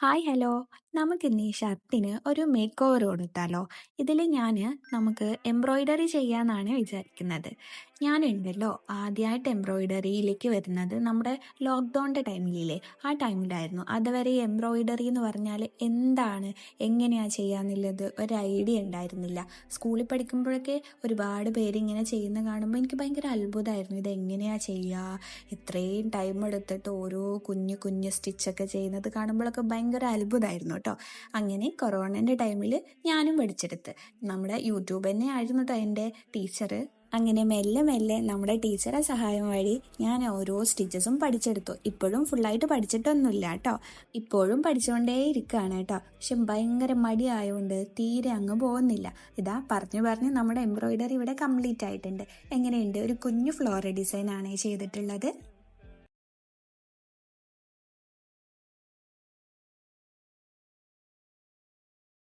Hi hello. നമുക്കിന്ന് ഈ ഷർട്ടിന് ഒരു മേക്ക് ഓവർ കൊടുത്താലോ? ഇതിൽ നമുക്ക് എംബ്രോയിഡറി ചെയ്യാന്നാണ് വിചാരിക്കുന്നത്. ഞാനുണ്ടല്ലോ ആദ്യമായിട്ട് എംബ്രോയിഡറിയിലേക്ക് വരുന്നത് നമ്മുടെ ലോക്ക്ഡൗണിൻ്റെ ടൈമിലില്ലേ, ആ ടൈമിലായിരുന്നു. അതുവരെ എംബ്രോയിഡറി എന്ന് പറഞ്ഞാൽ എന്താണ്, എങ്ങനെയാണ് ചെയ്യാന്നുള്ളത് ഒരു ഐഡിയ ഉണ്ടായിരുന്നില്ല. സ്കൂളിൽ പഠിക്കുമ്പോഴൊക്കെ ഒരുപാട് പേര് ഇങ്ങനെ ചെയ്യുന്ന കാണുമ്പോൾ എനിക്ക് ഭയങ്കര അത്ഭുതമായിരുന്നു. ഇതെങ്ങനെയാണ് ചെയ്യുക, ഇത്രയും ടൈം എടുത്തിട്ട് ഓരോ കുഞ്ഞു കുഞ്ഞു സ്റ്റിച്ചൊക്കെ ചെയ്യുന്നത് കാണുമ്പോഴൊക്കെ ഭയങ്കര അത്ഭുതമായിരുന്നു കേട്ടോ. അങ്ങനെ കൊറോണൻ്റെ ടൈമിൽ ഞാനും പഠിച്ചെടുത്ത്. നമ്മുടെ യൂട്യൂബ് തന്നെ ആയിരുന്നു കേട്ടോ എൻ്റെ ടീച്ചർ. അങ്ങനെ മെല്ലെ മെല്ലെ നമ്മുടെ ടീച്ചറെ സഹായം വഴി ഞാൻ ഓരോ സ്റ്റിച്ചസും പഠിച്ചെടുത്തു. ഇപ്പോഴും ഫുള്ളായിട്ട് പഠിച്ചിട്ടൊന്നുമില്ല കേട്ടോ, ഇപ്പോഴും പഠിച്ചുകൊണ്ടേ ഇരിക്കുകയാണ് കേട്ടോ. പക്ഷെ ഭയങ്കര മടിയായതുകൊണ്ട് തീരെ അങ്ങ് പോകുന്നില്ല. ഇതാ പറഞ്ഞു പറഞ്ഞ് നമ്മുടെ എംബ്രോയിഡറി ഇവിടെ കംപ്ലീറ്റ് ആയിട്ടുണ്ട്. എങ്ങനെയുണ്ട്? ഒരു കുഞ്ഞു ഫ്ലോറൽ ഡിസൈനാണ് ചെയ്തിട്ടുള്ളത്.